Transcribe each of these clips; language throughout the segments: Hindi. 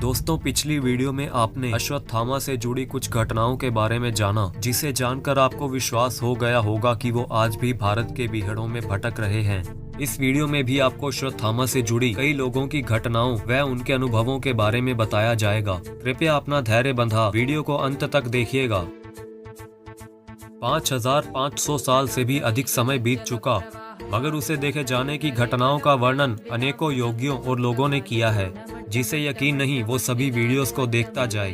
दोस्तों, पिछली वीडियो में आपने अश्वत्थामा से जुड़ी कुछ घटनाओं के बारे में जाना, जिसे जानकर आपको विश्वास हो गया होगा कि वो आज भी भारत के बीहड़ों में भटक रहे हैं। इस वीडियो में भी आपको अश्वत्थामा से जुड़ी कई लोगों की घटनाओं व उनके अनुभवों के बारे में बताया जाएगा। कृपया अपना धैर्य बंधा वीडियो को अंत तक देखिएगा। 5500 साल से भी अधिक समय बीत चुका, मगर उसे देखे जाने की घटनाओं का वर्णन अनेकों योगियों और लोगों ने किया है। जिसे यकीन नहीं वो सभी वीडियोस को देखता जाए।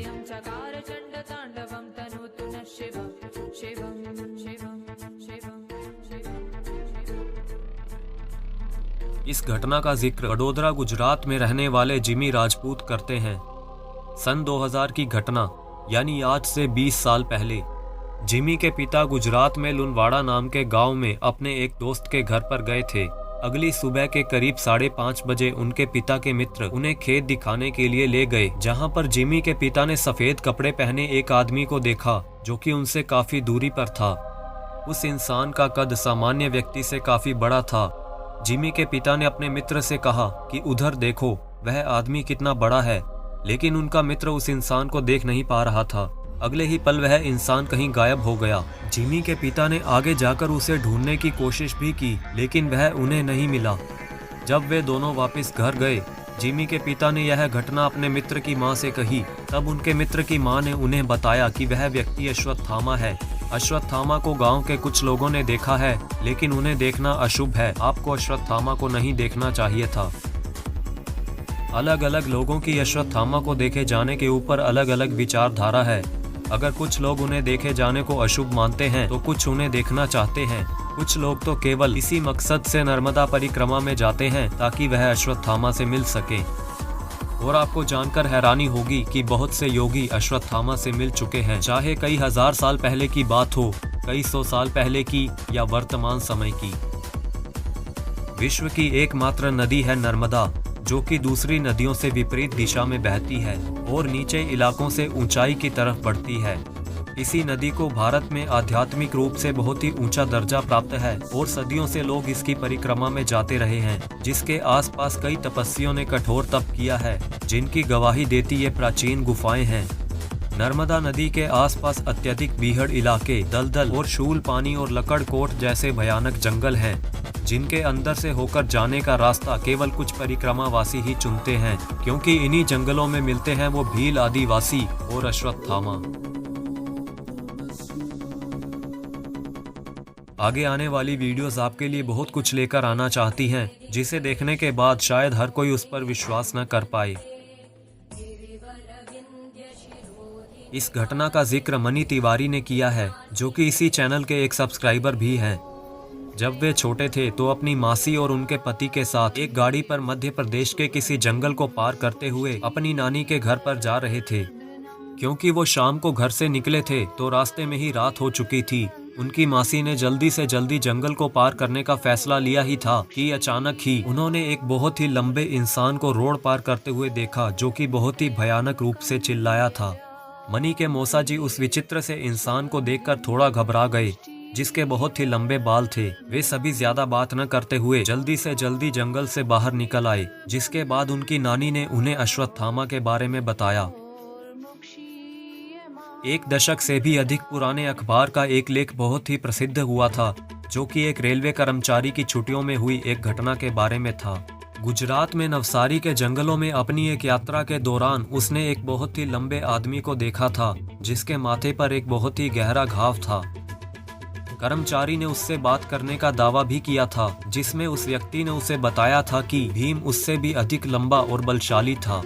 इस घटना का जिक्र वडोदरा गुजरात में रहने वाले जिमी राजपूत करते हैं। सन 2000 की घटना, यानी आज से 20 साल पहले जिमी के पिता गुजरात में लुनवाड़ा नाम के गांव में अपने एक दोस्त के घर पर गए थे। अगली सुबह के करीब 5:30 बजे उनके पिता के मित्र उन्हें खेत दिखाने के लिए ले गए, जहां पर जिमी के पिता ने सफेद कपड़े पहने एक आदमी को देखा जो कि उनसे काफी दूरी पर था। उस इंसान का कद सामान्य व्यक्ति से काफी बड़ा था। जिमी के पिता ने अपने मित्र से कहा कि उधर देखो, वह आदमी कितना बड़ा है, लेकिन उनका मित्र उस इंसान को देख नहीं पा रहा था। अगले ही पल वह इंसान कहीं गायब हो गया। जिमी के पिता ने आगे जाकर उसे ढूंढने की कोशिश भी की, लेकिन वह उन्हें नहीं मिला। जब वे दोनों वापस घर गए, जिमी के पिता ने यह घटना अपने मित्र की मां से कही। तब उनके मित्र की मां ने उन्हें बताया कि वह व्यक्ति अश्वत्थामा है। अश्वत्थामा को गांव के कुछ लोगों ने देखा है, लेकिन उन्हें देखना अशुभ है। आपको अश्वत्थामा को नहीं देखना चाहिए था। अलग अलग लोगों की अश्वत्थामा को देखे जाने के ऊपर अलग अलग विचारधारा है। अगर कुछ लोग उन्हें देखे जाने को अशुभ मानते हैं तो कुछ उन्हें देखना चाहते हैं। कुछ लोग तो केवल इसी मकसद से नर्मदा परिक्रमा में जाते हैं ताकि वह अश्वत्थामा से मिल सके। और आपको जानकर हैरानी होगी कि बहुत से योगी अश्वत्थामा से मिल चुके हैं, चाहे कई हजार साल पहले की बात हो, कई 100 साल पहले की या वर्तमान समय की। विश्व की एकमात्र नदी है नर्मदा, जो कि दूसरी नदियों से विपरीत दिशा में बहती है और नीचे इलाकों से ऊंचाई की तरफ बढ़ती है। इसी नदी को भारत में आध्यात्मिक रूप से बहुत ही ऊंचा दर्जा प्राप्त है और सदियों से लोग इसकी परिक्रमा में जाते रहे हैं, जिसके आसपास कई तपस्वियों ने कठोर तप किया है, जिनकी गवाही देती ये प्राचीन गुफाएं हैं। नर्मदा नदी के आसपास अत्यधिक बीहड़ इलाके, दलदल और शूल पानी और लकड़कोट जैसे भयानक जंगल हैं, जिनके अंदर से होकर जाने का रास्ता केवल कुछ परिक्रमावासी ही चुनते हैं, क्योंकि इन्हीं जंगलों में मिलते हैं वो भील आदिवासी और अश्वत्थामा। आगे आने वाली वीडियोस आपके लिए बहुत कुछ लेकर आना चाहती हैं, जिसे देखने के बाद शायद हर कोई उस पर विश्वास न कर पाए। इस घटना का जिक्र मनी तिवारी ने किया है, जो कि इसी चैनल के एक सब्सक्राइबर भी हैं। जब वे छोटे थे तो अपनी मासी और उनके पति के साथ एक गाड़ी पर मध्य प्रदेश के किसी जंगल को पार करते हुए अपनी नानी के घर पर जा रहे थे। क्योंकि वो शाम को घर से निकले थे तो रास्ते में ही रात हो चुकी थी। उनकी मासी ने जल्दी से जल्दी जंगल को पार करने का फैसला लिया ही था कि अचानक ही उन्होंने एक बहुत ही लंबे इंसान को रोड पार करते हुए देखा, जो कि बहुत ही भयानक रूप से चिल्लाया था। मनी के मौसा जी उस विचित्र से इंसान को देखकर थोड़ा घबरा गए, जिसके बहुत ही लंबे बाल थे। वे सभी ज्यादा बात न करते हुए जल्दी से जल्दी जंगल से बाहर निकल आए, जिसके बाद उनकी नानी ने उन्हें अश्वत्थामा के बारे में बताया। एक दशक से भी अधिक पुराने अखबार का एक लेख बहुत ही प्रसिद्ध हुआ था, जो कि एक रेलवे कर्मचारी की छुट्टियों में हुई एक घटना के बारे में था। गुजरात में नवसारी के जंगलों में अपनी एक यात्रा के दौरान उसने एक बहुत ही लंबे आदमी को देखा था, जिसके माथे पर एक बहुत ही गहरा घाव था। कर्मचारी ने उससे बात करने का दावा भी किया था, जिसमें उस व्यक्ति ने उसे बताया था कि भीम उससे भी अधिक लंबा और बलशाली था।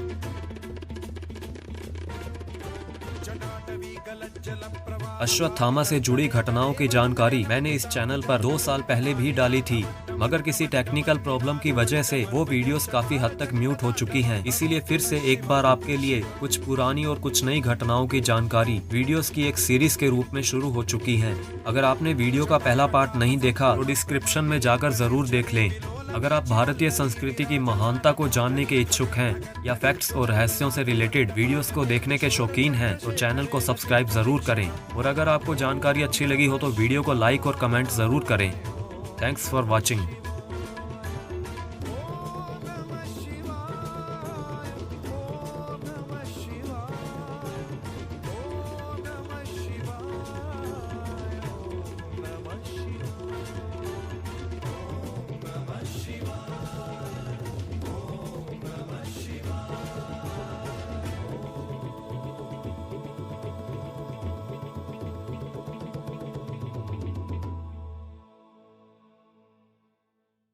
अश्वत्थामा से जुड़ी घटनाओं की जानकारी मैंने इस चैनल पर 2 साल पहले भी डाली थी, मगर किसी टेक्निकल प्रॉब्लम की वजह से वो वीडियोस काफी हद तक म्यूट हो चुकी हैं। इसीलिए फिर से एक बार आपके लिए कुछ पुरानी और कुछ नई घटनाओं की जानकारी वीडियोस की एक सीरीज के रूप में शुरू हो चुकी है। अगर आपने वीडियो का पहला पार्ट नहीं देखा तो डिस्क्रिप्शन में जाकर जरूर देख लें। अगर आप भारतीय संस्कृति की महानता को जानने के इच्छुक हैं या फैक्ट्स और रहस्यों से रिलेटेड वीडियोस को देखने के शौकीन हैं तो चैनल को सब्सक्राइब जरूर करें। और अगर आपको जानकारी अच्छी लगी हो तो वीडियो को लाइक और कमेंट जरूर करें। Thanks for watching.